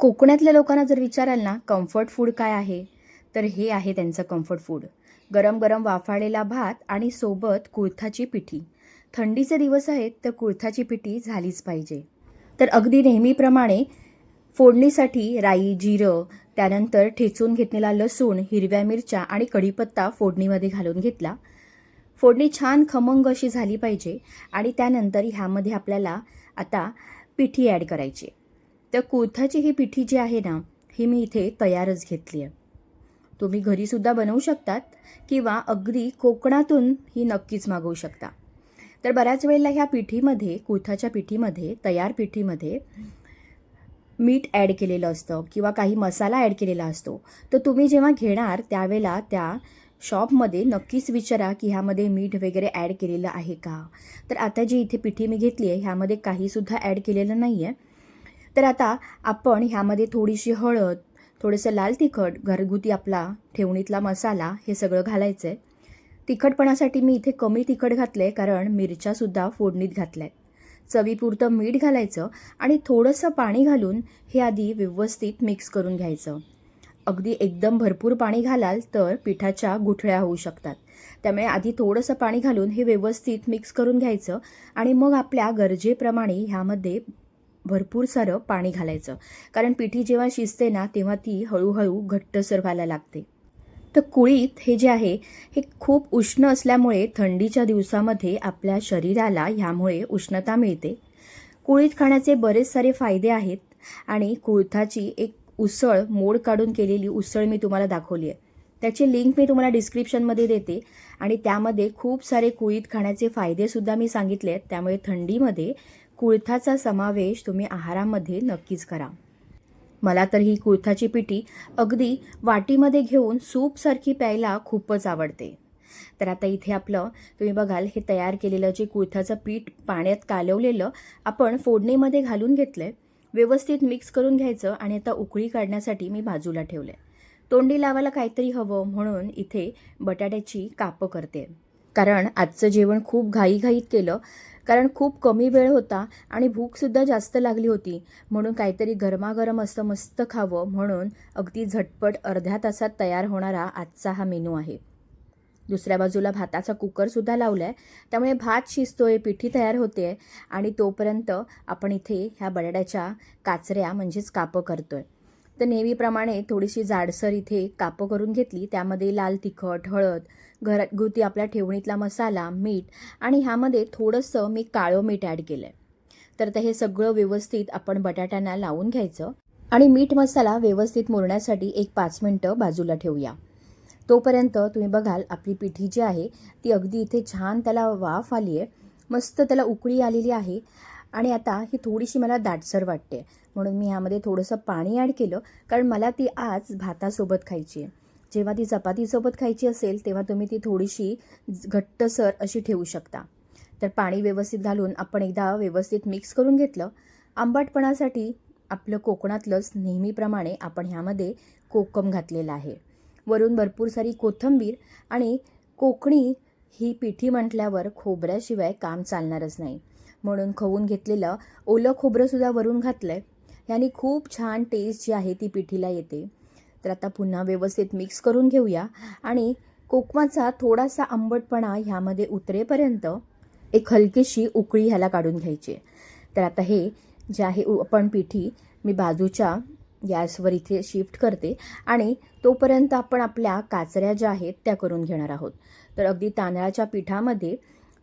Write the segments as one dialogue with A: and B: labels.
A: कोकणातल्या लोकांना जर विचाराल ना कम्फर्ट फूड काय आहे, तर हे आहे त्यांचं कम्फर्ट फूड. गरम गरम वाफाळलेला भात आणि सोबत कुळथाची पिठी. थंडीचे दिवस आहेत तर कुळथाची पिठी झालीच पाहिजे. तर अगदी नेहमीप्रमाणे फोडणीसाठी राई, जिरं, त्यानंतर ठेचून घेतलेला लसूण, हिरव्या मिरच्या आणि कढीपत्ता फोडणीमध्ये घालून घेतला. फोडणी छान खमंग अशी झाली पाहिजे आणि त्यानंतर ह्यामध्ये आपल्याला आता पिठी ॲड करायची. तर कुळथाची ही पिठी जी आहे ना, ही मी इथे तयारच घेतली आहे. तुम्ही घरीसुद्धा बनवू शकतात किंवा अगदी कोकणातून ही नक्कीच मागवू शकता. तर बऱ्याच वेळेला ह्या पिठीमध्ये, कुळथाच्या पिठीमध्ये, तयार पिठीमध्ये मीठ ॲड केलेलं असतं किंवा काही मसाला ॲड केलेला असतो. तर तुम्ही जेव्हा घेणार त्यावेळेला त्या शॉपमध्ये नक्कीच विचारा की ह्यामध्ये मीठ वगैरे ॲड केलेलं आहे का. तर आता जी इथे पिठी मी घेतली आहे ह्यामध्ये काहीसुद्धा ॲड केलेलं नाही आहे. तर आता आपण ह्यामध्ये थोडीशी हळद, थोडंसं लाल तिखट, घरगुती आपला ठेवणीतला मसाला हे सगळं घालायचं आहे. तिखटपणासाठी मी इथे कमी तिखट घातलं आहे कारण मिरच्यासुद्धा फोडणीत घातल्या आहेत. चवीपुरतं मीठ घालायचं आणि थोडंसं पाणी घालून हे आधी व्यवस्थित मिक्स करून घ्यायचं. अगदी एकदम भरपूर पाणी घालाल तर पिठाच्या गुठळ्या होऊ शकतात. त्यामुळे आधी थोडंसं पाणी घालून हे व्यवस्थित मिक्स करून घ्यायचं आणि मग आपल्या गरजेप्रमाणे ह्यामध्ये भरपूर सारं पाणी घालायचं. कारण पिठी जेव्हा शिजते ना तेव्हा ती हळूहळू घट्टसर व्हायला लागते. तर कुळीथ हे जे आहे हे खूप उष्ण असल्यामुळे थंडीच्या दिवसामध्ये आपल्या शरीराला ह्यामुळे उष्णता मिळते. कुळीथ खाण्याचे बरेच सारे फायदे आहेत आणि कुळथाची एक उसळ, मोड काढून केलेली उसळ मी तुम्हाला दाखवली आहे. त्याची लिंक मी तुम्हाला डिस्क्रिप्शनमध्ये देते आणि त्यामध्ये खूप सारे कुळीथ खाण्याचे फायदेसुद्धा मी सांगितले आहेत. त्यामुळे थंडीमध्ये कुळथाचा समावेश तुम्ही आहारामध्ये नक्कीच करा. मला तर ही कुळथाची पिठी अगदी वाटीमध्ये घेऊन सूपसारखी प्यायला खूपच आवडते. तर आता इथे आपलं तुम्ही बघाल हे तयार केलेलं जे कुळथाचं पीठ पाण्यात कालवलेलं आपण फोडणीमध्ये घालून घेतलं आहे. व्यवस्थित मिक्स करून घ्यायचं आणि आता उकळी काढण्यासाठी मी बाजूला ठेवलं आहे. तोंडी लावायला काहीतरी हवं म्हणून इथे बटाट्याची कापं करते. कारण आजचं जेवण खूप घाईघाईत केलं कारण खूप कमी वेळ होता आणि भूकसुद्धा जास्त लागली होती. म्हणून काहीतरी गरमागरम असं मस्त खावं म्हणून अगदी झटपट अर्ध्या तासात तयार होणारा आजचा हा मेनू आहे. दुसऱ्या बाजूला भाताचा कुकरसुद्धा लावला आहे. त्यामुळे भात शिजतोय, पिठी तयार होते आहे आणि तोपर्यंत आपण इथे ह्या बटाट्याच्या काचऱ्या म्हणजेच कापं करतोय. तर नेहमीप्रमाणे थोडीशी जाडसर इथे कापं करून घेतली. त्यामध्ये लाल तिखट, हळद, घरगुती आपल्या ठेवणीतला मसाला, मीठ आणि ह्यामध्ये थोडंसं मी काळं मीठ ॲड केलं आहे. तर हे सगळं व्यवस्थित आपण बटाट्यांना लावून घ्यायचं आणि मीठ मसाला व्यवस्थित मुरण्यासाठी एक 5 मिनटं बाजूला ठेवूया. तोपर्यंत तुम्ही बघाल आपली पिठी जी आहे ती अगदी इथे छान त्याला वाफ आली आहे, मस्त त्याला उकळी आलेली आहे आणि आता ही थोडीशी मला दाटसर वाटते. म्हणून मी ह्यामध्ये थोडंसं पाणी ॲड केलं कारण मला ती आज भातासोबत खायची आहे. जेव्हा ती चपातीसोबत खायची असेल तेव्हा तुम्ही ती थोडीशी घट्टसर अशी ठेवू शकता. तर पाणी व्यवस्थित घालून आपण एकदा व्यवस्थित मिक्स करून घेतलं. आंबटपणासाठी आपलं कोकणातलंच नेहमीप्रमाणे आपण ह्यामध्ये कोकम घातलेलं आहे. वरून भरपूर सारी कोथिंबीर आणि कोकणी ही पिठी म्हटल्यावर खोबऱ्याशिवाय काम चालणारच नाही. म्हणून खवून घेतलेलं ओलं खोबरंसुद्धा वरून घातलं आहे. याने खूप छान टेस्ट जी आहे ती पिठीला येते. तर आता पुन्हा व्यवस्थित मिक्स करून घेऊया आणि कोकमाचा थोडासा आंबटपणा ह्यामध्ये उतरेपर्यंत एक हलकीशी उकळी ह्याला काढून घ्यायची. तर आता हे जे आहे आपण पिठी मी बाजूच्या गॅसवर इथे शिफ्ट करते आणि तोपर्यंत आपण आपल्या काचऱ्या ज्या आहेत त्या करून घेणार आहोत. तर अगदी तांदळाच्या पिठामध्ये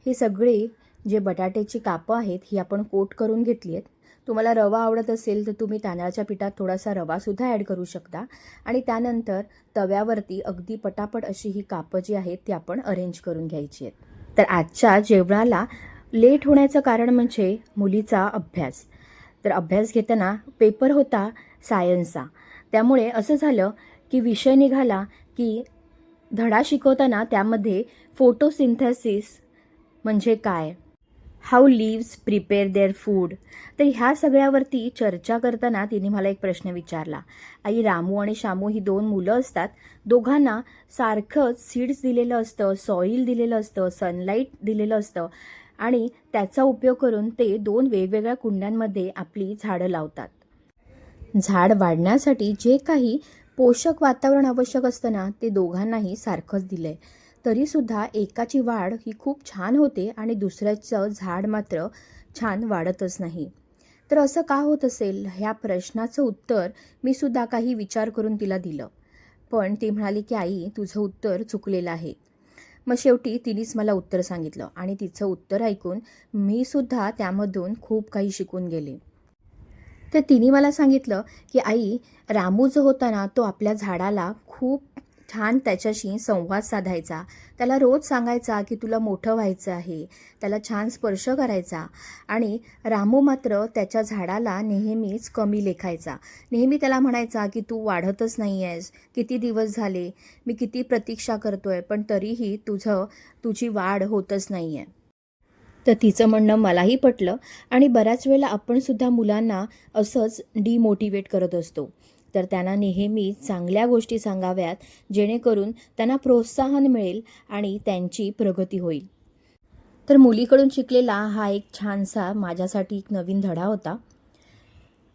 A: हे सगळे जे बटाट्याची कापं आहेत ही आपण कोट करून घेतली आहेत. तुम्हाला रवा आवडत असेल तर तुम्ही तांदळाच्या पिठात थोडासा रवासुद्धा ॲड करू शकता आणि त्यानंतर तव्यावरती अगदी पटापट अशी ही कापं जी आहेत ती आपण अरेंज करून घ्यायची आहेत. तर आजच्या जेवणाला लेट होण्याचं कारण म्हणजे मुलीचा अभ्यास. तर अभ्यास घेताना पेपर होता सायन्सचा. त्यामुळे असं झालं की विषय निघाला की धडा शिकवताना त्यामध्ये फोटोसिंथेसिस म्हणजे काय, how leaves prepare their food. तर ह्या सगळ्यावरती चर्चा करताना तिने मला एक प्रश्न विचारला. आई, रामू आणि शामू ही 2 मुलं असतात. दोघांना सारखंच सीड्स दिलेलं असतं, सॉईल दिलेलं असतं, सनलाईट दिलेलं असतं आणि त्याचा उपयोग करून ते 2 वेगवेगळ्या कुंड्यांमध्ये आपली झाडं लावतात. झाड वाढण्यासाठी जे काही पोषक वातावरण आवश्यक असतं ना, ते दोघांनाही सारखंच दिलं आहे. तरीसुद्धा एकाची वाढ ही खूप छान होते आणि दुसऱ्याचं झाड मात्र छान वाढतच नाही. तर असं का होत असेल? ह्या प्रश्नाचं उत्तर मी सुद्धा काही विचार करून तिला दिलं. पण ती म्हणाली, की "आई, तुझं उत्तर चुकलेलं आहे." मग शेवटी तिनेच मला उत्तर सांगितलं आणि तिचं उत्तर ऐकून मी सुद्धा त्यामधून खूप काही शिकून गेले. तर तिने मला सांगितलं, की "आई, रामू जो होता ना, तो आपल्या झाडाला खूप छान त्याच्याशी संवाद साधायचा. त्याला रोज सांगायचा, की तुला मोठं व्हायचं आहे. त्याला छान स्पर्श करायचा आणि रामू मात्र त्याच्या झाडाला नेहमीच कमी लेखायचा. नेहमी त्याला म्हणायचा, की तू वाढतच नाही आहेस. किती दिवस झाले, मी किती प्रतीक्षा करतोय, पण तरीही तुझी वाढ होतच नाही आहे." तर तिचं म्हणणं मलाही पटलं आणि बऱ्याच वेळेला आपण सुद्धा मुलांना असंच डिमोटिवेट करत असतो. तर त्यांना नेहमी चांगल्या गोष्टी सांगाव्यात, जेणेकरून त्यांना प्रोत्साहन मिळेल आणि त्यांची प्रगती होईल. तर मुलीकडून शिकलेला हा एक छानसा माझ्यासाठी एक नवीन धडा होता.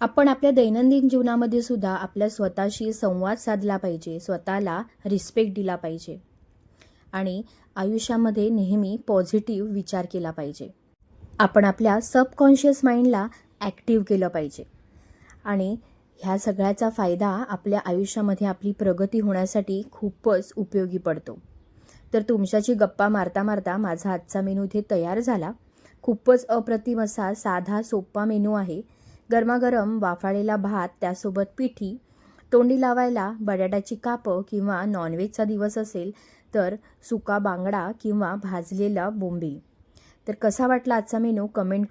A: आपण आपल्या दैनंदिन जीवनामध्ये सुद्धा आपल्या स्वतःशी संवाद साधला पाहिजे, स्वतःला रिस्पेक्ट दिला पाहिजे आणि आयुष्यामध्ये नेहमी पॉझिटिव्ह विचार केला पाहिजे. आपण आपल्या सबकॉन्शियस माइंडला ॲक्टिव्ह केलं पाहिजे आणि ह्या सगळ्याचा फायदा आपल्या आयुष्यामध्ये आपली प्रगती होण्यासाठी खूपच उपयोगी पडतो. तर तुमच्याशी गप्पा मारता मारता माझा आजचा मेनू इथे तयार झाला. खूपच अप्रतिम असा साधा सोपा मेनू आहे. गरमागरम वाफाळलेला भात, त्यासोबत पिठी, तोंडी लावायला बटाट्याची कापं किंवा नॉनव्हेजचा दिवस असेल तर सुका बांगडा किंवा भाजलेला बोंबील. तर कसा वाटला आजचा मेनू कमेंट